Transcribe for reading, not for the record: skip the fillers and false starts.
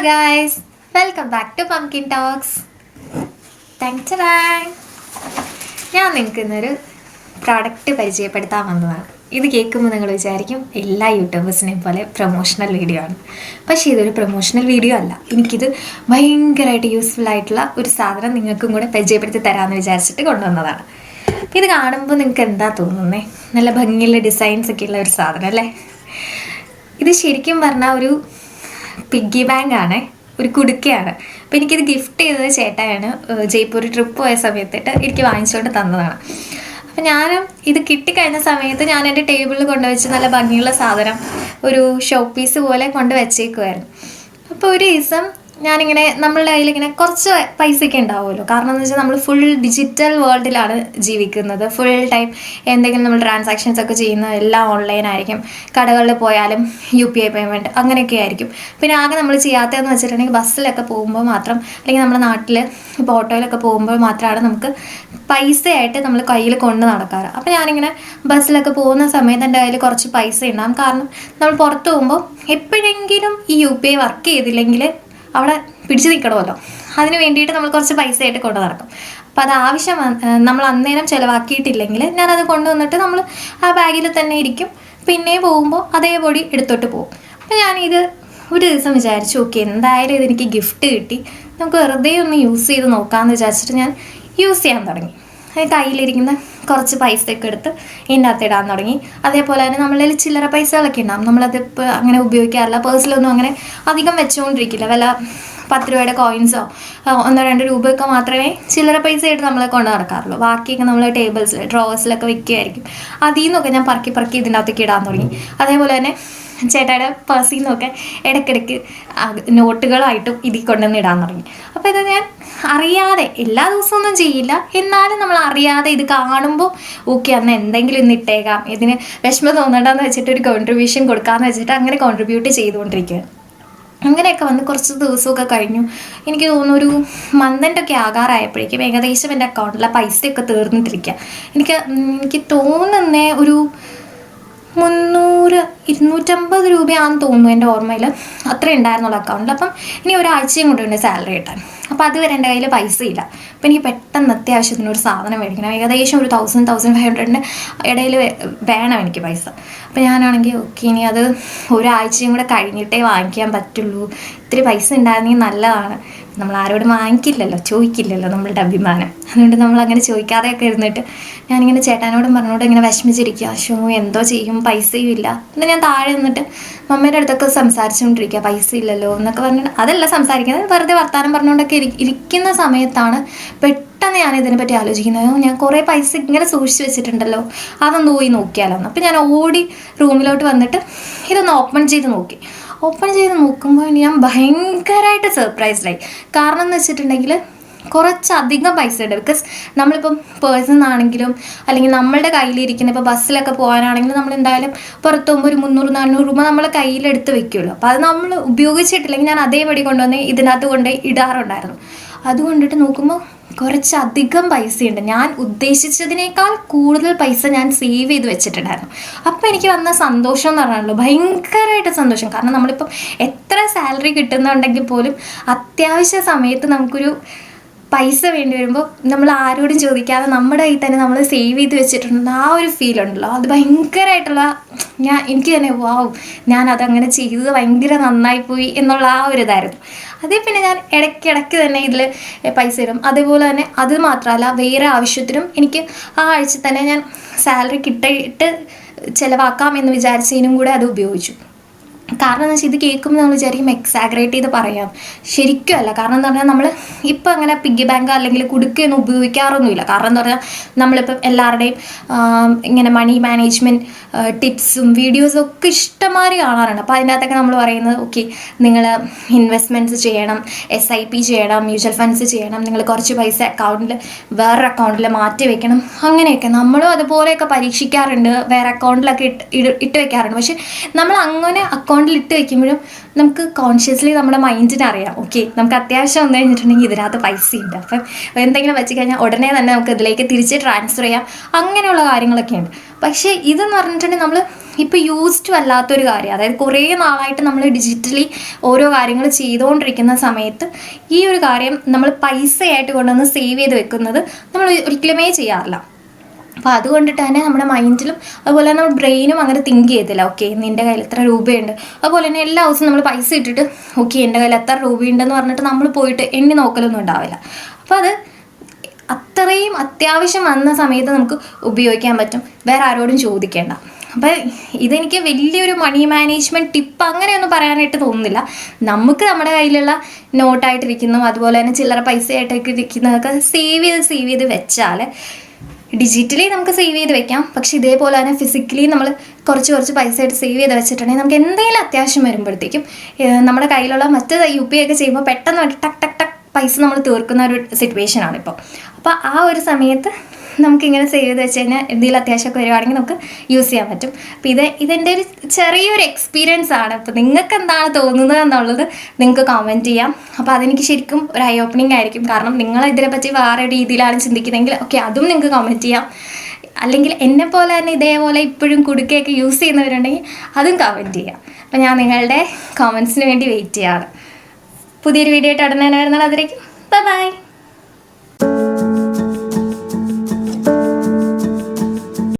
guys, welcome back to Pumpkin Talks. Thanks. ഞാൻ നിങ്ങൾക്ക് ഇന്നൊരു പ്രോഡക്റ്റ് പരിചയപ്പെടുത്താൻ വന്നതാണ്. ഇത് കേൾക്കുമ്പോൾ നിങ്ങൾ വിചാരിക്കും എല്ലാ യൂട്യൂബേഴ്സിനെയും പോലെ പ്രൊമോഷണൽ വീഡിയോ ആണ്. പക്ഷേ ഇതൊരു പ്രൊമോഷണൽ വീഡിയോ അല്ല. എനിക്കിത് ഭയങ്കരമായിട്ട് യൂസ്ഫുൾ ആയിട്ടുള്ള ഒരു സാധനം നിങ്ങൾക്കും കൂടെ പരിചയപ്പെടുത്തി തരാമെന്ന് വിചാരിച്ചിട്ട് കൊണ്ടുവന്നതാണ്. അപ്പോൾ ഇത് കാണുമ്പോൾ നിങ്ങൾക്ക് എന്താ തോന്നുന്നേ? നല്ല ഭംഗിയുള്ള ഡിസൈൻസ് ഒക്കെ ഉള്ള ഒരു സാധനം അല്ലേ? ഇത് ശരിക്കും പറഞ്ഞാൽ ഒരു പിഗ്ഗി ബാങ്ക് ആണ്, ഒരു കുടുക്കയാണ്. അപ്പോൾ എനിക്കിത് ഗിഫ്റ്റ് ചെയ്തത് ചേട്ടായാണ്. ജയ്പൂർ ട്രിപ്പ് പോയ സമയത്തിട്ട് എനിക്ക് വാങ്ങിച്ചുകൊണ്ട് തന്നതാണ്. അപ്പോൾ ഞാനും ഇത് കിട്ടിക്കഴിഞ്ഞ സമയത്ത് ഞാൻ എൻ്റെ ടേബിളിൽ കൊണ്ടുവച്ച് നല്ല ഭംഗിയുള്ള സാധനം ഒരു ഷോ പീസ് പോലെ കൊണ്ട് വെച്ചേക്കുമായിരുന്നു. അപ്പോൾ ഒരു ദിവസം ഞാനിങ്ങനെ നമ്മളുടെ കയ്യിലിങ്ങനെ കുറച്ച് പൈസയൊക്കെ ഉണ്ടാവുമല്ലോ. കാരണം എന്ന് വെച്ചാൽ നമ്മൾ ഫുൾ ഡിജിറ്റൽ വേൾഡിലാണ് ജീവിക്കുന്നത്. ഫുൾ ടൈം എന്തെങ്കിലും നമ്മൾ ട്രാൻസാക്ഷൻസ് ഒക്കെ ചെയ്യുന്നത് എല്ലാം ഓൺലൈനായിരിക്കും. കടകളിൽ പോയാലും UPI പേയ്മെൻറ്റ് അങ്ങനെയൊക്കെ ആയിരിക്കും. പിന്നെ ആകെ നമ്മൾ ചെയ്യാത്തതെന്ന് വെച്ചിട്ടുണ്ടെങ്കിൽ ബസ്സിലൊക്കെ പോകുമ്പോൾ മാത്രം, അല്ലെങ്കിൽ നമ്മുടെ നാട്ടിൽ ഇപ്പോൾ ഓട്ടോയിലൊക്കെ പോകുമ്പോൾ മാത്രമാണ് നമുക്ക് പൈസയായിട്ട് നമ്മൾ കയ്യിൽ കൊണ്ട് നടക്കാറ്. അപ്പോൾ ഞാനിങ്ങനെ ബസ്സിലൊക്കെ പോകുന്ന സമയത്ത് എൻ്റെ കയ്യിൽ കുറച്ച് പൈസ ഉണ്ടാകും. കാരണം നമ്മൾ പുറത്ത് പോകുമ്പോൾ എപ്പോഴെങ്കിലും ഈ UPI വർക്ക് ചെയ്തില്ലെങ്കിൽ അവിടെ പിടിച്ചു നിൽക്കണമല്ലോ. അതിന് വേണ്ടിയിട്ട് നമ്മൾ കുറച്ച് പൈസ ആയിട്ട് കൊണ്ടു നടക്കും. അപ്പോൾ അത് ആവശ്യം നമ്മൾ അന്നേരം ചിലവാക്കിയിട്ടില്ലെങ്കിൽ ഞാനത് കൊണ്ടുവന്നിട്ട് നമ്മൾ ആ ബാഗിൽ തന്നെ ഇരിക്കും. പിന്നെ പോകുമ്പോൾ അതേപടി എടുത്തോട്ട് പോകും. അപ്പോൾ ഞാനിത് ഒരു ദിവസം വിചാരിച്ചു, ഓക്കെ എന്തായാലും ഇതെനിക്ക് ഗിഫ്റ്റ് കിട്ടി, നമുക്ക് വെറുതെ ഒന്ന് യൂസ് ചെയ്ത് നോക്കാമെന്ന് വിചാരിച്ചിട്ട് ഞാൻ യൂസ് ചെയ്യാൻ തുടങ്ങി. കയ്യിലിരിക്കുന്ന കുറച്ച് പൈസയൊക്കെ എടുത്ത് ഇതിൻ്റെ അകത്ത് ഇടാൻ തുടങ്ങി. അതേപോലെ തന്നെ നമ്മളിൽ ചില്ലറ പൈസകളൊക്കെ ഉണ്ടാകും. നമ്മളതിപ്പോൾ അങ്ങനെ ഉപയോഗിക്കാറില്ല. പേഴ്സിലൊന്നും അങ്ങനെ അധികം വെച്ചുകൊണ്ടിരിക്കില്ല. വല്ല 10 രൂപയുടെ കോയിൻസോ 1-2 രൂപയൊക്കെ മാത്രമേ ചില്ലറ പൈസ ആയിട്ട് നമ്മളെ കൊണ്ട് നടക്കാറുള്ളൂ. ബാക്കിയൊക്കെ നമ്മൾ ടേബിൾസിൽ ഡ്രോവേഴ്സിലൊക്കെ വെക്കുകയായിരിക്കും. അതിൽ നിന്നൊക്കെ ഞാൻ പറക്കി ഇതിൻ്റെ അകത്തേക്ക് ഇടാൻ തുടങ്ങി. അതേപോലെ തന്നെ ചേട്ടായുടെ പേഴ്സിൽ നിന്നൊക്കെ ഇടയ്ക്കിടയ്ക്ക് നോട്ടുകളായിട്ടും ഇതിൽ കൊണ്ടുവന്ന് ഇടാൻ തുടങ്ങി. അപ്പോൾ ഇത് ഞാൻ അറിയാതെ, എല്ലാ ദിവസമൊന്നും ചെയ്യില്ല, എന്നാലും നമ്മൾ അറിയാതെ ഇത് കാണുമ്പോൾ ഓക്കെ അന്ന് എന്തെങ്കിലും ഇന്ന് ഇട്ടേക്കാം, ഇതിന് വിഷമം തോന്നണ്ടെന്ന് വെച്ചിട്ട് ഒരു കോൺട്രിബ്യൂഷൻ കൊടുക്കാമെന്ന് വെച്ചിട്ട് അങ്ങനെ കോൺട്രിബ്യൂട്ട് ചെയ്തുകൊണ്ടിരിക്കുകയാണ്. അങ്ങനെയൊക്കെ വന്ന് കുറച്ച് ദിവസമൊക്കെ കഴിഞ്ഞു. എനിക്ക് തോന്നുന്നു ഒരു മന്തിൻ്റെയൊക്കെ ആകാറായപ്പോഴേക്കും ഏകദേശം എൻ്റെ അക്കൗണ്ടിലെ പൈസയൊക്കെ തീർന്നിട്ടിരിക്കുക. എനിക്ക് തോന്നുന്നേ ഒരു 300-250 രൂപയാണെന്ന് തോന്നുന്നു എൻ്റെ ഓർമ്മയിൽ. അത്രേ ഉണ്ടായിരുന്നുള്ളൂ അക്കൗണ്ടിൽ. അപ്പം ഇനി ഒരാഴ്ചയും കൊണ്ടുണ്ട് സാലറി കിട്ടാൻ. അപ്പോൾ അതുവരെ എൻ്റെ കയ്യിൽ പൈസ ഇല്ല. അപ്പോൾ എനിക്ക് പെട്ടെന്ന് അത്യാവശ്യത്തിന് ഒരു സാധനം മേടിക്കണം. ഏകദേശം ഒരു 1000-1500 ഇടയിൽ വേണം എനിക്ക് പൈസ. അപ്പോൾ ഞാനാണെങ്കിൽ ഓക്കെ ഇനി അത് ഒരാഴ്ചയും കൂടെ കഴിഞ്ഞിട്ടേ വാങ്ങിക്കാൻ പറ്റുള്ളൂ, ഇത്തിരി പൈസ ഉണ്ടായിരുന്നെങ്കിൽ നല്ലതാണ്. നമ്മൾ ആരോടും വാങ്ങിക്കില്ലല്ലോ, ചോദിക്കില്ലല്ലോ നമ്മളുടെ അഭിമാനം. അതുകൊണ്ട് നമ്മളങ്ങനെ ചോദിക്കാതെയൊക്കെ ഇരുന്നിട്ട് ഞാനിങ്ങനെ ചേട്ടാനോടും പറഞ്ഞോടും ഇങ്ങനെ വിഷമിച്ചിരിക്കുക. എന്തോ ചെയ്യും, പൈസയും ഇല്ല. എന്നിട്ട് ഞാൻ താഴെ നിന്നിട്ട് മമ്മയുടെ അടുത്തൊക്കെ സംസാരിച്ചുകൊണ്ടിരിക്കുക, പൈസ ഇല്ലല്ലോ എന്നൊക്കെ പറഞ്ഞിട്ട്. അതല്ല സംസാരിക്കുന്നത്, വെറുതെ വർത്താനം പറഞ്ഞുകൊണ്ടൊക്കെ ഇരിക്കുന്ന സമയത്താണ് പെട്ടെന്ന് ഞാൻ ഇതിനെപ്പറ്റി ആലോചിക്കുന്നത്. ഞാൻ കുറേ പൈസ ഇങ്ങനെ സൂക്ഷിച്ച് വെച്ചിട്ടുണ്ടല്ലോ, അതൊന്ന് പോയി നോക്കിയാലോ. അപ്പോൾ ഞാൻ ഓടി റൂമിലോട്ട് വന്നിട്ട് ഇതൊന്ന് ഓപ്പൺ ചെയ്ത് നോക്കി. ഓപ്പൺ ചെയ്ത് നോക്കുമ്പോൾ ഞാൻ ഭയങ്കരമായിട്ട് സർപ്രൈസ്ഡായി. കാരണം എന്ന് വെച്ചിട്ടുണ്ടെങ്കിൽ കുറച്ചധികം പൈസ ഉണ്ട്. ബിക്കോസ് നമ്മളിപ്പം പേഴ്സിൽ നിന്നാണെങ്കിലും അല്ലെങ്കിൽ നമ്മളുടെ കയ്യിലിരിക്കുന്ന ഇപ്പോൾ ബസ്സിലൊക്കെ പോകാനാണെങ്കിലും നമ്മൾ എന്തായാലും പുറത്ത് പോകുമ്പോൾ ഒരു 300-400 രൂപ നമ്മളെ കയ്യിലെടുത്ത് വെക്കുമല്ലോ. അപ്പോൾ അത് നമ്മൾ ഉപയോഗിച്ചിട്ടില്ലെങ്കിൽ ഞാൻ അതേപടി കൊണ്ടുവന്ന് ഇതിനകത്ത് കൊണ്ട് ഇടാറുണ്ടായിരുന്നു. അതുകൊണ്ടിട്ട് നോക്കുമ്പോൾ കുറച്ചധികം പൈസയുണ്ട്. ഞാൻ ഉദ്ദേശിച്ചതിനേക്കാൾ കൂടുതൽ പൈസ ഞാൻ സേവ് ചെയ്ത് വെച്ചിട്ടുണ്ടായിരുന്നു. അപ്പോൾ എനിക്ക് വന്ന സന്തോഷം എന്ന് പറഞ്ഞാലോ, ഭയങ്കരമായിട്ട് സന്തോഷം. കാരണം നമ്മളിപ്പം എത്ര സാലറി കിട്ടുന്നുണ്ടെങ്കിൽ പോലും അത്യാവശ്യ സമയത്ത് നമുക്കൊരു പൈസ വേണ്ടി വരുമ്പോൾ നമ്മൾ ആരോടും ചോദിക്കാതെ നമ്മുടെ കയ്യിൽ തന്നെ നമ്മൾ സേവ് ചെയ്ത് വെച്ചിട്ടുണ്ട്. ആ ഒരു ഫീൽ ഉണ്ടല്ലോ, അത് ഭയങ്കരമായിട്ടുള്ള എനിക്ക് തന്നെ ഞാനതങ്ങനെ ചെയ്തത് ഭയങ്കര നന്നായിപ്പോയി എന്നുള്ള ആ ഒരു ഇതായിരുന്നു. അതേ പിന്നെ ഞാൻ ഇടയ്ക്കിടയ്ക്ക് തന്നെ ഇതിൽ പൈസ ഇടും. അതേപോലെ തന്നെ അത് മാത്രമല്ല, വേറെ ആവശ്യത്തിനും എനിക്ക് ആ ആഴ്ച തന്നെ ഞാൻ സാലറി കിട്ടിയിട്ട് ചിലവാക്കാം എന്ന് വിചാരിച്ചതിനും കൂടെ അത് ഉപയോഗിച്ചു. കാരണം എന്ന് വെച്ചാൽ ഇത് കേൾക്കുമ്പോൾ നമ്മൾ വിചാരിക്കും എക്സാഗ്രേറ്റ് ചെയ്ത് പറയാം, ശരിക്കും അല്ല. കാരണം എന്ന് പറഞ്ഞാൽ നമ്മൾ ഇപ്പം അങ്ങനെ പിഗ്ഗി ബാങ്ക് അല്ലെങ്കിൽ കുടുക്കൊന്നും ഉപയോഗിക്കാറൊന്നുമില്ല. കാരണം എന്ന് പറഞ്ഞാൽ നമ്മളിപ്പം എല്ലാവരുടെയും ഇങ്ങനെ മണി മാനേജ്മെൻറ്റ് ടിപ്സും വീഡിയോസും ഒക്കെ ഇഷ്ടംമാതിരി കാണാറുണ്ട്. അപ്പോൾ അതിനകത്തൊക്കെ നമ്മൾ പറയുന്നത് ഓക്കെ നിങ്ങൾ ഇൻവെസ്റ്റ്മെൻറ്റ്സ് ചെയ്യണം, SIP ചെയ്യണം, മ്യൂച്വൽ ഫണ്ട്സ് ചെയ്യണം, നിങ്ങൾ കുറച്ച് പൈസ അക്കൗണ്ടിൽ വേറൊരു അക്കൗണ്ടിൽ മാറ്റി വെക്കണം, അങ്ങനെയൊക്കെ നമ്മളും അതുപോലെയൊക്കെ പരീക്ഷിക്കാറുണ്ട്. വേറെ അക്കൗണ്ടിലൊക്കെ ഇട്ട് വെക്കാറുണ്ട്. പക്ഷെ നമ്മൾ അങ്ങനെ അക്കൗണ്ടിൽ ഇട്ട് വെക്കുമ്പോഴും നമുക്ക് കോൺഷ്യസ്ലി നമ്മുടെ മൈൻഡിന് അറിയാം ഓക്കെ നമുക്ക് അത്യാവശ്യം വന്നു കഴിഞ്ഞിട്ടുണ്ടെങ്കിൽ ഇതിനകത്ത് പൈസ ഉണ്ട്. അപ്പം എന്തെങ്കിലും വെച്ച് കഴിഞ്ഞാൽ ഉടനെ തന്നെ നമുക്ക് ഇതിലേക്ക് തിരിച്ച് ട്രാൻസ്ഫർ ചെയ്യാം, അങ്ങനെയുള്ള കാര്യങ്ങളൊക്കെ ഉണ്ട്. പക്ഷേ ഇതെന്ന് പറഞ്ഞിട്ടുണ്ടെങ്കിൽ നമ്മൾ ഇപ്പോൾ യൂസ്ഡ് അല്ലാത്തൊരു കാര്യം, അതായത് കുറേ നാളായിട്ട് നമ്മൾ ഡിജിറ്റലി ഓരോ കാര്യങ്ങൾ ചെയ്തുകൊണ്ടിരിക്കുന്ന സമയത്ത് ഈ ഒരു കാര്യം നമ്മൾ പൈസയായിട്ട് കൊണ്ടുവന്ന് സേവ് ചെയ്ത് വെക്കുന്നത് നമ്മൾ ഒരിക്കലുമേ ചെയ്യാറില്ല. അപ്പോൾ അതുകൊണ്ടിട്ട് തന്നെ നമ്മുടെ മൈൻഡിലും അതുപോലെ തന്നെ നമ്മുടെ ബ്രെയിനും അങ്ങനെ തിങ്ക് ചെയ്തില്ല, ഓക്കെ നിൻ്റെ കയ്യിൽ എത്ര രൂപയുണ്ട്. അതുപോലെ തന്നെ എല്ലാ ദിവസവും നമ്മൾ പൈസ ഇട്ടിട്ട് ഓക്കെ എൻ്റെ കയ്യിൽ എത്ര രൂപയുണ്ടെന്ന് പറഞ്ഞിട്ട് നമ്മൾ പോയിട്ട് എണ്ണി നോക്കലൊന്നും ഉണ്ടാവില്ല. അപ്പോൾ അത് അത്രയും അത്യാവശ്യം വന്ന സമയത്ത് നമുക്ക് ഉപയോഗിക്കാൻ പറ്റും, വേറെ ആരോടും ചോദിക്കേണ്ട. അപ്പോൾ ഇതെനിക്ക് വലിയൊരു മണി മാനേജ്മെൻറ്റ് ടിപ്പ് അങ്ങനെയൊന്നും പറയാനായിട്ട് തോന്നുന്നില്ല. നമുക്ക് നമ്മുടെ കയ്യിലുള്ള നോട്ടായിട്ടിരിക്കുന്നു അതുപോലെ തന്നെ ചില്ലറ പൈസയായിട്ടൊക്കെ ഇരിക്കുന്നതൊക്കെ സേവ് ചെയ്ത് വെച്ചാൽ ഡിജിറ്റലി നമുക്ക് സേവ് ചെയ്ത് വെക്കാം. പക്ഷെ ഇതേപോലെ തന്നെ ഫിസിക്കലി നമ്മൾ കുറച്ച് പൈസയായിട്ട് സേവ് ചെയ്ത് വെച്ചിട്ടുണ്ടെങ്കിൽ നമുക്ക് എന്തെങ്കിലും അത്യാവശ്യം വരുമ്പോഴത്തേക്കും നമ്മുടെ കയ്യിലുള്ള മറ്റ് UPI ഒക്കെ ചെയ്യുമ്പോൾ പെട്ടെന്ന് ടക്ക് ടക്ക് ടക്ക് പൈസ നമ്മൾ തീർക്കുന്ന ഒരു സിറ്റുവേഷനാണ് ഇപ്പോൾ. അപ്പോൾ ആ ഒരു സമയത്ത് നമുക്കിങ്ങനെ സേവ് ചെയ്ത് വെച്ച് കഴിഞ്ഞാൽ എന്തെങ്കിലും അത്യാവശ്യമൊക്കെ വരുവാണെങ്കിൽ നമുക്ക് യൂസ് ചെയ്യാൻ പറ്റും. അപ്പോൾ ഇതെൻ്റെ ഒരു ചെറിയൊരു എക്സ്പീരിയൻസ് ആണ്. അപ്പോൾ നിങ്ങൾക്ക് എന്താണ് തോന്നുന്നത് എന്നുള്ളത് നിങ്ങൾക്ക് കമൻറ്റ് ചെയ്യാം. അപ്പോൾ അതെനിക്ക് ശരിക്കും ഒരു ഐ ഓപ്പണിംഗ് ആയിരിക്കും. കാരണം നിങ്ങൾ ഇതിനെപ്പറ്റി വേറെ രീതിയിലാണ് ചിന്തിക്കുന്നതെങ്കിൽ ഓക്കെ അതും നിങ്ങൾക്ക് കമൻറ്റ് ചെയ്യാം. അല്ലെങ്കിൽ എന്നെപ്പോലെ തന്നെ ഇതേപോലെ ഇപ്പോഴും കുടുക്കയൊക്കെ യൂസ് ചെയ്യുന്നവരുണ്ടെങ്കിൽ അതും കമൻറ്റ് ചെയ്യാം. അപ്പോൾ ഞാൻ നിങ്ങളുടെ കമൻസിന് വേണ്ടി വെയിറ്റ് ചെയ്യാണ്. പുതിയൊരു വീഡിയോ ആയിട്ട് ഉടനെ വരുന്നത്. അതിലേക്ക് ബൈ.